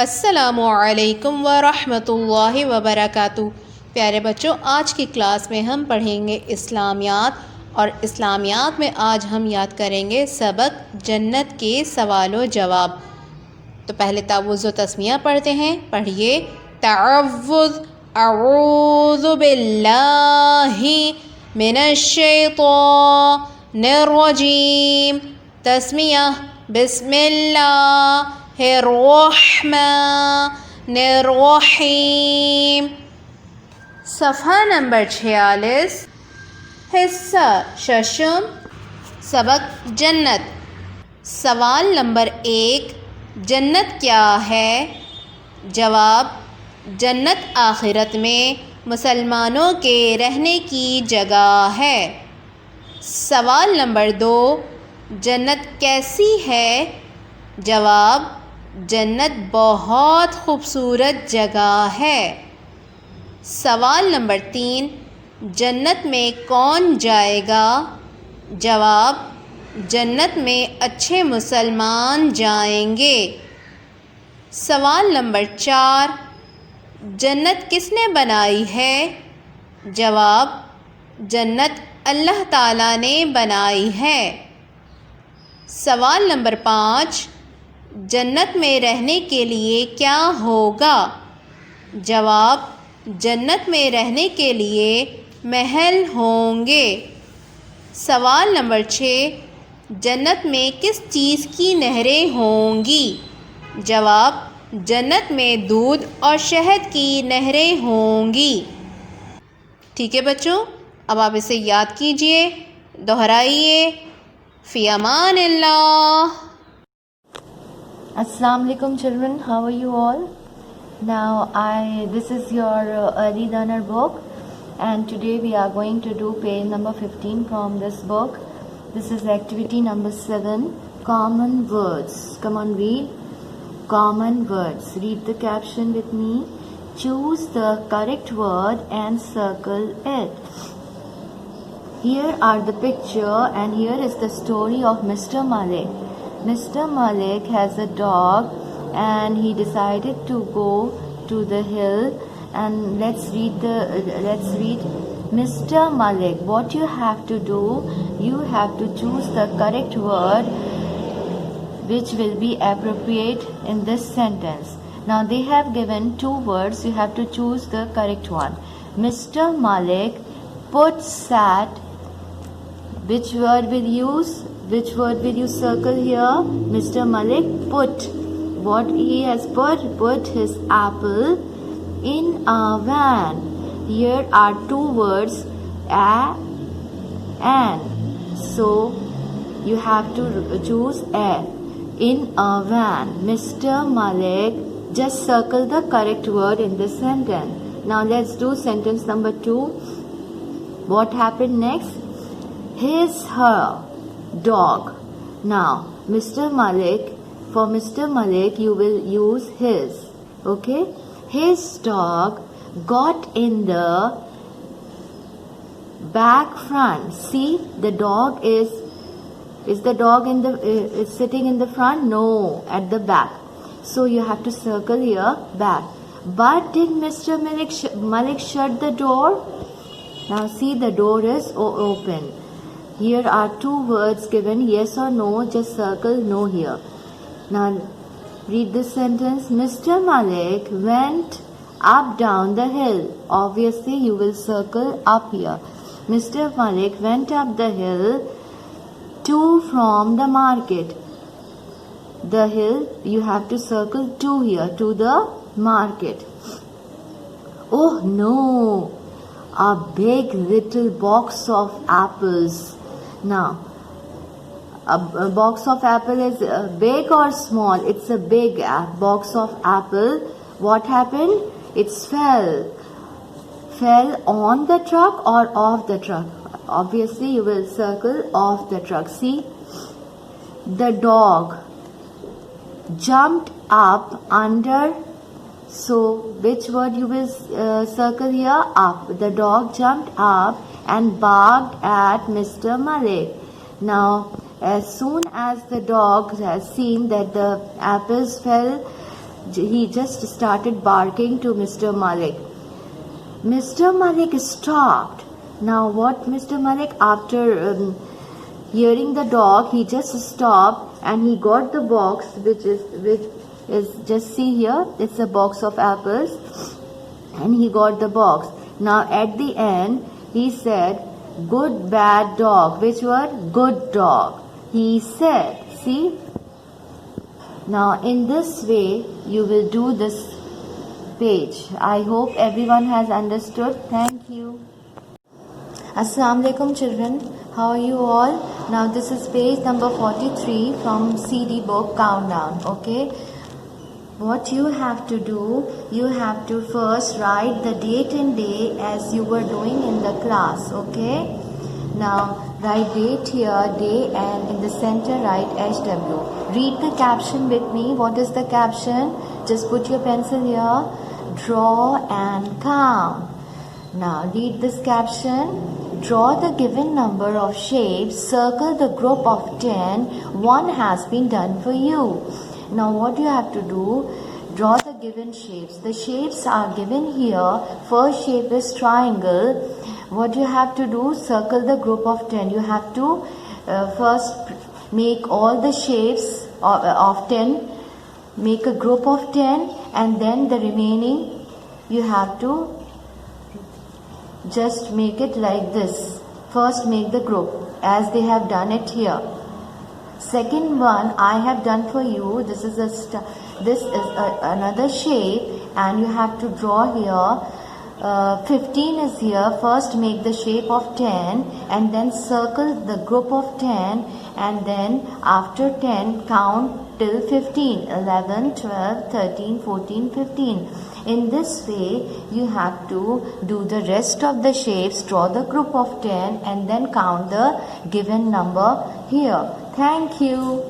अस्सलामुअलैकुम वरहमतुल्लाहि वबरकातुहू। प्यारे बच्चों, आज की क्लास में हम पढ़ेंगे इस्लामियात, और इस्लामियात में आज हम याद करेंगे सबक जन्नत के सवालों जवाब। तो पहले तावुज़ व तस्मिया पढ़ते हैं। पढ़िए तअव्वुज़, अऊज़ु बिल्लाहि मिनश्शैतानिर रजीम। तस्मिया बिस्मिल्लाहिर्रहमानिर रहीम। सफ़हा नंबर 46। हिस्सा शशम, सबक जन्नत। सवाल नंबर 1, जन्नत क्या है? जवाब, जन्नत आखिरत में मुसलमानों के रहने की जगह है। सवाल नंबर 2, जन्नत कैसी है? जवाब, जन्नत बहुत खूबसूरत जगह है। सवाल नंबर 3, जन्नत में कौन जाएगा? जवाब, जन्नत में अच्छे मुसलमान जाएंगे। सवाल नंबर 4, जन्नत किसने बनाई है? जवाब, जन्नत अल्लाह ताला ने बनाई है। सवाल नंबर 5, जन्नत में रहने के लिए क्या होगा? जवाब, जन्नत में रहने के लिए महल होंगे। सवाल नंबर 6, जन्नत में किस चीज़ की नहरें होंगी? जवाब, जन्नत में दूध और शहद की नहरें होंगी। ठीक है बच्चों, अब आप इसे याद कीजिए, दोहराइए। फ़ी अमानिल्लाह। Assalamu alaikum children, how are you all? Now this is your early learner book, and today we are going to do page number 15 from this book. This is activity number 7, common words. Come on, read common words. Read the caption with me. Choose the correct word and circle it. Here are the picture and here is the story of Mr. Malik. Mr. Malik has a dog and he decided to go to the hill, and let's read Mr. Malik. What you have to do, you have to choose the correct word which will be appropriate in this sentence. Now they have given 2 words, you have to choose the correct one. Mr. Malik put sat. Which word will use? Which word will you circle here? Mr. Malik put. What he has put? Put his apple in a van. Here are 2 words, a and. So you have to choose a. In a van. Mr. Malik, just circle the correct word in this sentence. Now let's do sentence number 2. What happened next? Her dog. Now Mr. Malik, for Mr. Malik you will use his. Okay, his dog got in the back front. See, the dog is the dog in the is sitting in the front? No, at the back. So you have to circle here back. But did Mr. Malik shut the door? Now see, the door is open. Here are 2 words given, yes or no, just circle no here. Now read this sentence. Mr. Malik went up down the hill. Obviously you will circle up here. Mr. Malik went up the hill to from the market. The hill, you have to circle to here, to the market. Oh no, a big little box of apples. Now, a box of apple is big or small? It's a big box of apple. What happened? It fell on the truck or off the truck? Obviously you will circle off the truck. See, the dog jumped up under. So which word you will circle here? Up. The dog jumped up and barked at Mr. Malik. Now as soon as the dog has seen that the apples fell he just started barking to Mr. Malik. Mr. Malik stopped. Now what Mr. Malik, after hearing the dog, he just stopped and he got the box, which is just see here, it's a box of apples, and he got the box. Now at the end he said, good bad dog. Which word? Good dog. He said, see? Now in this way you will do this page. I hope everyone has understood. Thank you. Assalamu alaikum children. How are you all? Now this is page number 43 from CD book Countdown. Okay. What you have to do, you have to first write the date and day as you were doing in the class. Okay. Now write date here, day, and in the center write HW. Read the caption with me. What is the caption? Just put your pencil here. Draw and count. Now read this caption. Draw the given number of shapes. Circle the group of 10. One has been done for you. Now what you have to do? Draw the given shapes. The shapes are given here. First shape is triangle. What you have to do? Circle the group of 10. You have to first make all the shapes of 10. Make a group of 10, and then the remaining you have to just make it like this. First make the group as they have done it here. Second one I have done for you. This is another shape, and you have to draw here. 15 is here. First make the shape of 10 and then circle the group of 10, and then after 10 count till 15. 11, 12, 13, 14, 15. In this way you have to do the rest of the shapes. Draw the group of 10 and then count the given number here. Thank you.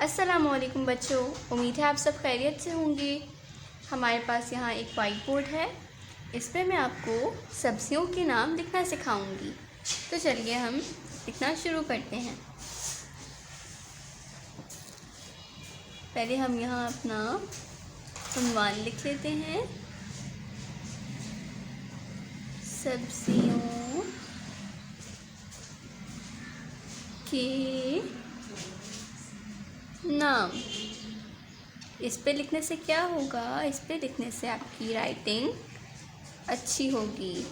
अस्सलामु अलैकुम बच्चों, उम्मीद है आप सब खैरियत से होंगे। हमारे पास यहाँ एक वाइट बोर्ड है। इस पर मैं आपको सब्जियों के नाम लिखना सिखाऊंगी। तो चलिए हम लिखना शुरू करते हैं। पहले हम यहाँ अपना उन्वान लिख लेते हैं। सब्जियों के नाम। इस पे लिखने से क्या होगा? इस पे लिखने से आपकी राइटिंग अच्छी होगी।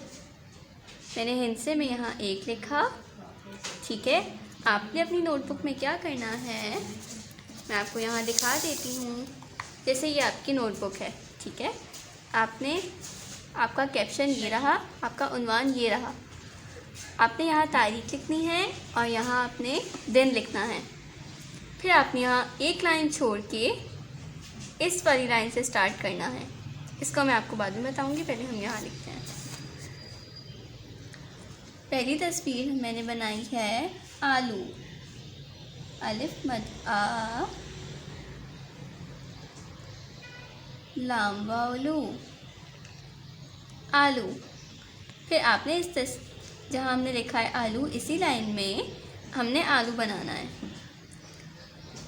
मैंने हिंसे में यहाँ एक लिखा, ठीक है। आपने अपनी नोटबुक में क्या करना है, मैं आपको यहाँ दिखा देती हूँ। जैसे ये आपकी नोटबुक है, ठीक है। आपका कैप्शन ये रहा, आपका उन्वान ये रहा। आपने यहाँ तारीख लिखनी है और यहाँ आपने दिन लिखना है। फिर आपने यहाँ एक लाइन छोड़ के इस वाली लाइन से स्टार्ट करना है। इसको मैं आपको बाद में बताऊँगी, पहले हम यहाँ लिखते हैं। पहली तस्वीर मैंने बनाई है आलू। अलिफ मद आ, लाम वालू, आलू। फिर आपने जहाँ हमने लिखा है आलू, इसी लाइन में हमने आलू बनाना है।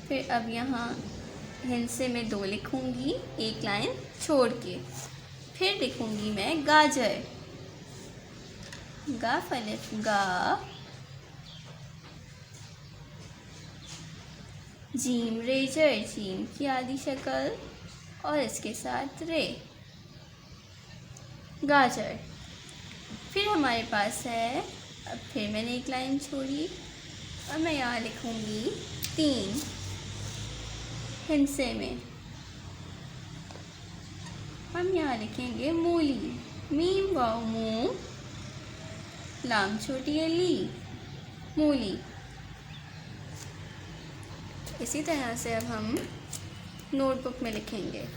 फिर अब यहाँ हिंसे में 2 लिखूँगी, एक लाइन छोड़ के। फिर लिखूँगी मैं गाजर। गा फलिफ गा, जीम रेजर, जीम की आधी शक्ल और इसके साथ रे, गाजर। फिर हमारे पास है, अब फिर मैंने एक लाइन छोड़ी और मैं यहाँ लिखूँगी 3 हिंसे में। हम यहाँ लिखेंगे मूली। मीम वाव मू, लाम छोटी है ली, मूली। इसी तरह से अब हम नोटबुक में लिखेंगे।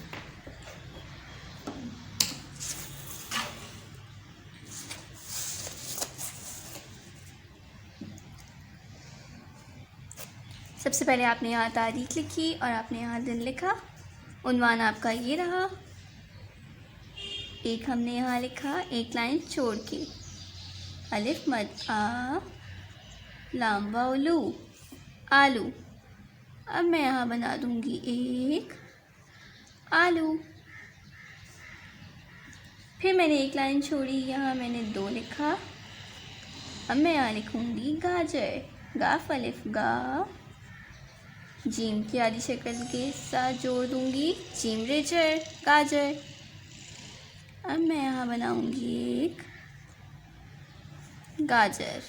सबसे पहले आपने यहाँ तारीख लिखी और आपने यहाँ दिन लिखा। उन्वान आपका ये रहा। एक हमने यहाँ लिखा, एक लाइन छोड़ के। अलिफ मद आ, लाम वालू, आलू। अब मैं यहाँ बना दूँगी एक आलू। फिर मैंने एक लाइन छोड़ी, यहाँ मैंने 2 लिखा। अब मैं यहाँ लिखूँगी गाजर। गाफ अलिफ गा, जीम की आधी शक्ल के साथ जोड़ दूँगी जीम रेजर, गाजर। अब मैं यहाँ बनाऊँगी एक गाजर।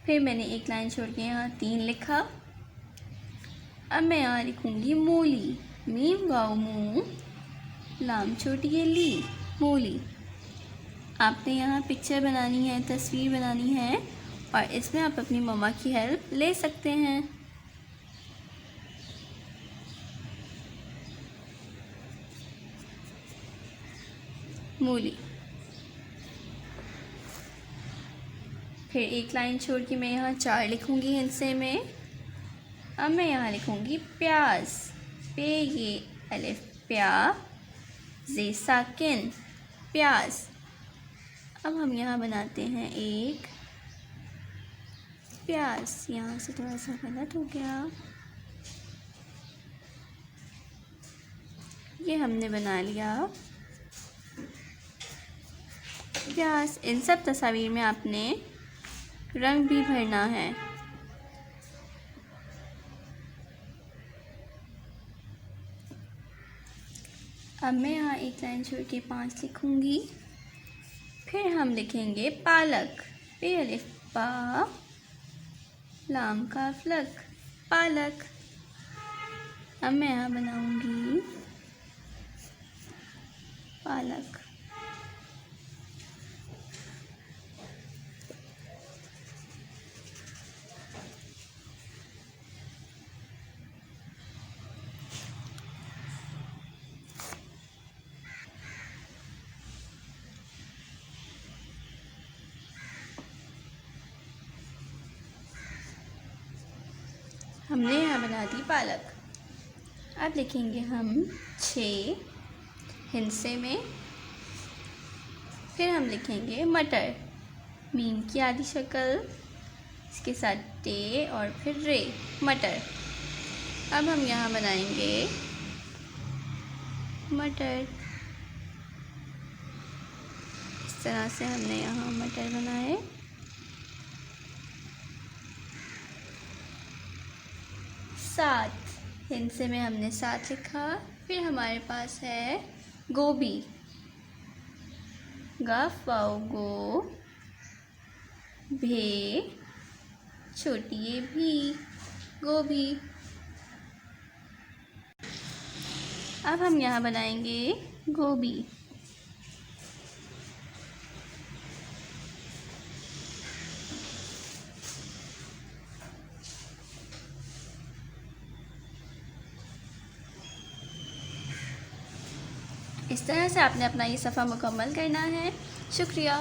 फिर मैंने एक लाइन छोड़ के यहाँ 3 लिखा। अब मैं यहाँ लिखूँगी मूली। मीम वाव मू, लाम छोटी है ली, मूली। आपने यहाँ पिक्चर बनानी है, तस्वीर बनानी है, और इसमें आप अपनी मम्मा की हेल्प ले सकते हैं। मूली। फिर एक लाइन छोड़ के मैं यहाँ 4 लिखूँगी हिंसे में। अब मैं यहाँ लिखूँगी प्याज। पे ये अलिफ प्या, जे साकिन, प्याज। अब हम यहाँ बनाते हैं एक प्याज। यहाँ से थोड़ा सा गलत हो गया, ये हमने बना लिया प्याज। इन सब तस्वीर में आपने रंग भी भरना है। अब मैं यहाँ एक लाइन छोड़ के 5 लिखूँगी। फिर हम लिखेंगे पालक। पे अलिफ पा, लाम काफ लक, पालक। अब मैं यहाँ बनाऊँगी पालक। हमने यहाँ बना दी पालक। अब लिखेंगे हम 6 हिंसे में। फिर हम लिखेंगे मटर। मीम की आधी शक्ल, इसके साथ टे और फिर रे, मटर। अब हम यहाँ बनाएंगे मटर। इस तरह से हमने यहाँ मटर बनाए। सात हिंसे में हमने 7 लिखा। फिर हमारे पास है गोभी। गाफ वाओ गो, भे छोटी ये भी, गोभी। अब हम यहाँ बनाएंगे गोभी। इस तरह से आपने अपना ये सफ़ा मुकम्मल करना है। शुक्रिया।